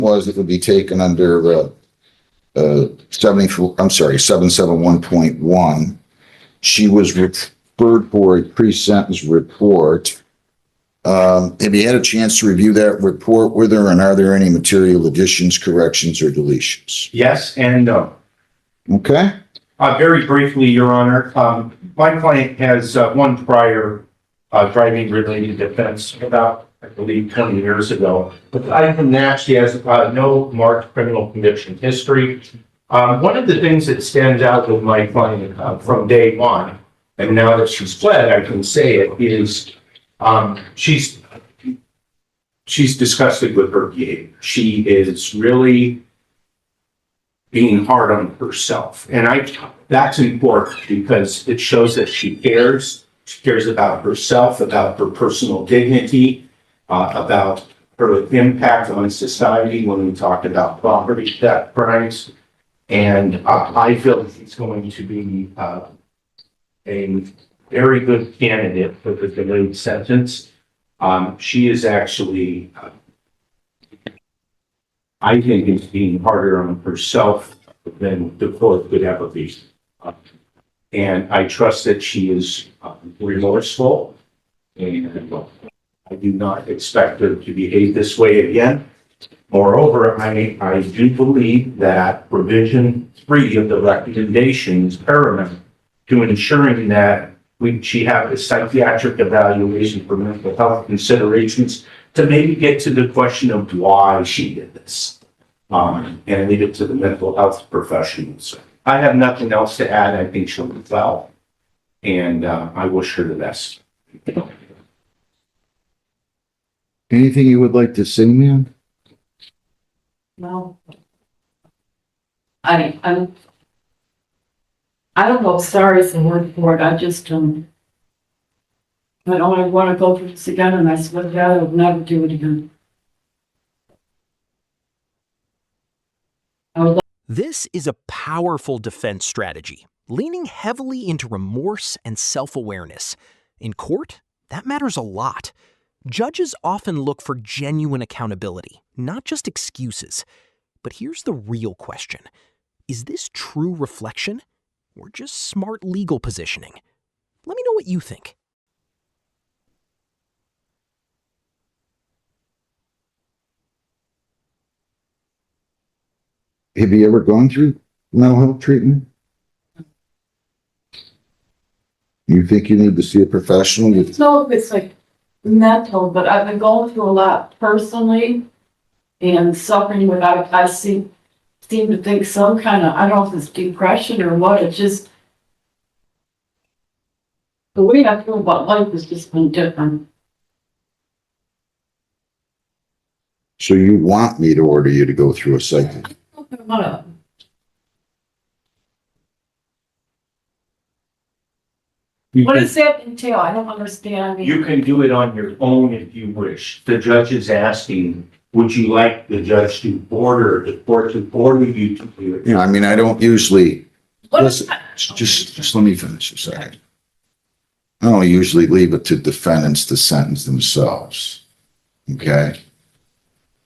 was it would be taken under 771.1. She was referred for a pre-sentence report. Have you had a chance to review that report with her, and are there any material additions, corrections, or deletions? Yes and no. Okay. Very briefly, Your Honor, my client has one prior driving-related offense about, I believe, 20 years ago. But aside from that, she has no marked criminal conviction history. One of the things that stands out with my client from day one, and now that she's fled, I can say it, is she's disgusted with her behavior. She is really being hard on herself. And that's important because it shows that she cares. She cares about herself, about her personal dignity, about her impact on society when we talk about property theft crimes. And I feel that it's going to be a very good candidate for the delayed sentence. She is actually, I think, is being harder on herself than the court could ever be. And I trust that she is remorseful, and I do not expect her to behave this way again. Moreover, I do believe that provision 3 of the recommendation is paramount to ensuring that she have a psychiatric evaluation for mental health considerations to maybe get to the question of why she did this, and leave it to the mental health professionals. I have nothing else to add. I think she'll do well, and I wish her the best. Anything you would like to say, ma'am? No. I don't know if sorry is the word for it. I just, I don't want to go through this again, and I swear to God, I will never do it again. This is a powerful defense strategy, leaning heavily into remorse and self-awareness. In court, that matters a lot. Judges often look for genuine accountability, not just excuses. But here's the real question. Is this true reflection or just smart legal positioning? Let me know what you think. Have you ever gone through mental health treatment? You think you need to see a professional? I don't know if it's like mental, but I've been going through a lot personally and suffering with, I seem to think some kind of, I don't know if it's depression or what, it's just, the way I feel about life has just been different. So you want me to order you to go through a cycle? What does that entail? I don't understand. You can do it on your own if you wish. The judge is asking, would you like the judge to order the court to order you to do it? You know, I mean, I don't usually, What listen, is just let me finish a second. I don't usually leave it to defendants to sentence themselves. Okay?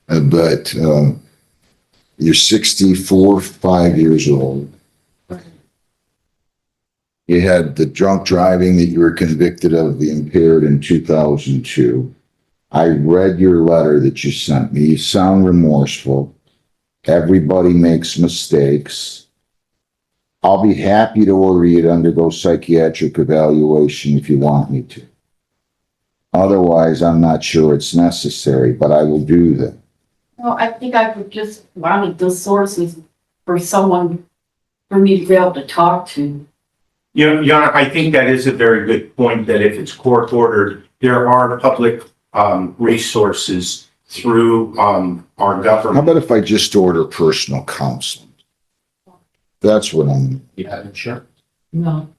But you're 64, 5 years old. You had the drunk driving that you were convicted of, the impaired in 2002. I read your letter that you sent me. You sound remorseful. Everybody makes mistakes. I'll be happy to order you to undergo psychiatric evaluation if you want me to. Otherwise, I'm not sure it's necessary, but I will do that. Well, I think I would just wanted the sources for someone, for me to be able to talk to. Your Honor, I think that is a very good point, that if it's court ordered, there are public resources through our How government. about if I just order personal counseling? That's what I'm, You have insurance No.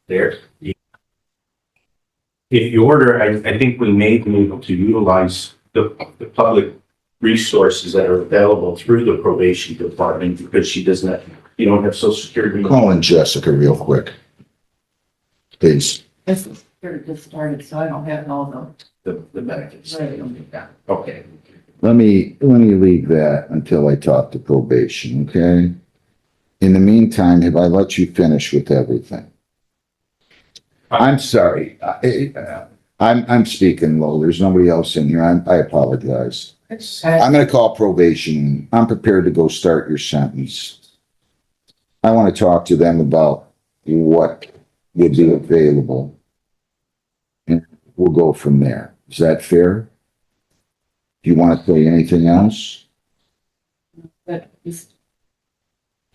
there. If you order, I think we may be able to utilize the public resources that are available through the probation department, because she doesn't, you don't have Social Security. call in Jessica real quick. Please. This is here just started, so I don't have all The benefits. Right. Okay. let me leave that until I talk to probation, okay? In the meantime, have I let you finish with everything? I'm sorry. I'm speaking low. There's nobody else in here. I apologize. I'm gonna call probation. I'm prepared to go start your sentence. I want to talk to them about what would be available. And we'll go from there. Is that fair? Do you want to say anything else? But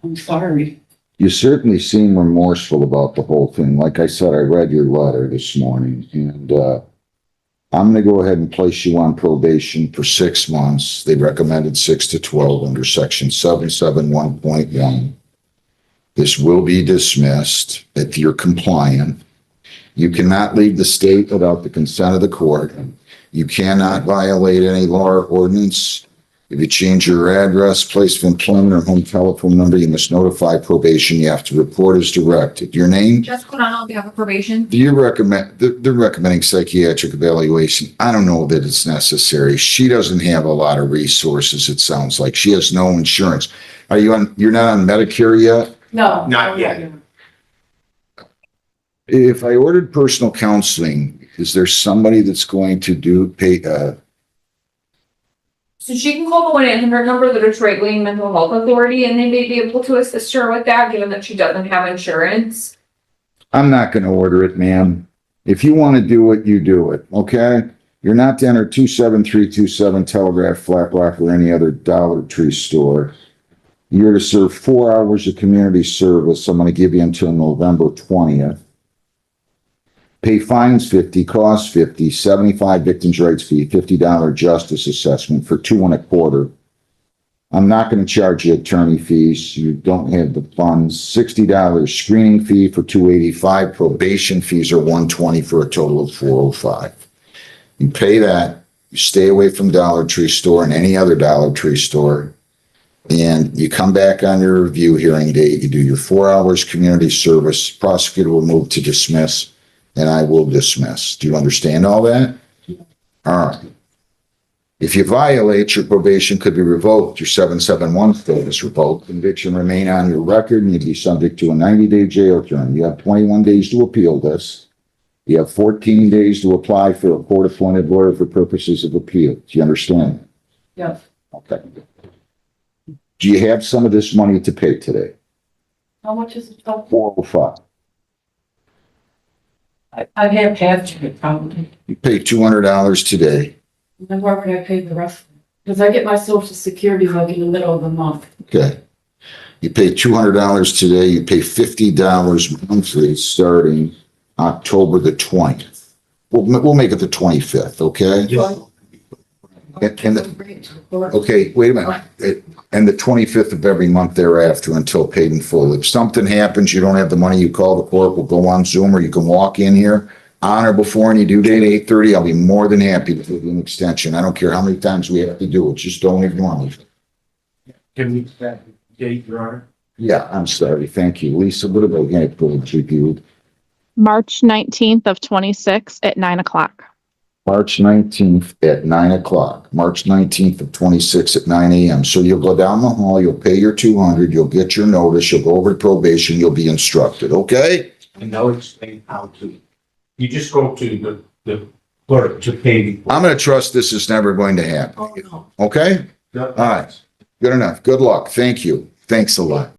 I'm sorry. You certainly seem remorseful about the whole thing. Like I said, I read your letter this morning, and I'm going to go ahead and place you on probation for 6 months. They recommended 6 to 12 under section 771.1. This will be dismissed if you're compliant. You cannot leave the state without the consent of the court. You cannot violate any law or ordinance. If you change your address, place of employment, or home telephone number, you must notify probation. You have to report as directed. Your name? Jessica O'Donnell on behalf of probation. Do you recommend, they're recommending psychiatric evaluation. I don't know that it's necessary. She doesn't have a lot of resources, it sounds like. She has no insurance. You're not on Medicare yet? No. Not yet. If I ordered personal counseling, is there somebody that's going to pay, So she can call the 1-800 number, the Detroit Wayne Mental Health Authority, and they may be able to assist her with that, given that she doesn't have insurance. I'm not going to order it, ma'am. If you want to do it, you do it, okay? You're not to enter 27327 Telegraph, Flat Rock, or any other Dollar Tree store. You're to serve 4 hours of community service. I'm going to give you until November 20th. Pay fines 50, costs 50, 75 victims' rights fee, $50 justice assessment for 2 1/4. I'm not going to charge you attorney fees. You don't have the funds. $60 screening fee for 285. Probation fees are 120 for a total of 405. You pay that. You stay away from Dollar Tree store and any other Dollar Tree store. And you come back on your review hearing date. You do your 4 hours community service. Prosecutor will move to dismiss. And I will dismiss. Do you understand all that? All right. If you violate, your probation could be revoked. Your 771 status revoked. Conviction remain on your record and you'd be subject to a 90-day jail term. You have 21 days to appeal this. You have 14 days to apply for a court-appointed lawyer for purposes of appeal. Do you understand? Yes. Okay. Do you have some of this money to pay today? How much is it? 405. I have half to it probably. You pay $200 today. And then where would I pay the rest? Because I get my social security like in the middle of the month. Okay. You pay $200 today, you pay $50 monthly starting October the 20th. We'll make it the 25th, okay? Yes. Okay, wait a minute. And the 25th of every month thereafter until paid in full. If something happens, you don't have the money, you call the court, we'll go on Zoom, or you can walk in here on or before any due date, 8:30. I'll be more than happy to give you an extension. I don't care how many times we have to do it, just don't ignore me. Can we set the date, Your Honor? Yeah, I'm sorry, thank you. Lisa, what about you? March 19th of 26 at 9:00. March 19th at 9:00. March 19th of 26 at 9 a.m. So you'll go down the hall, you'll pay your 200, you'll get your notice, you'll go over to probation, you'll be instructed, okay? And they'll explain how to, you just go to the clerk to pay. I'm going to trust this is never going to happen, Oh, no. okay? All right, good enough. Good luck. Thank you. Thanks a lot.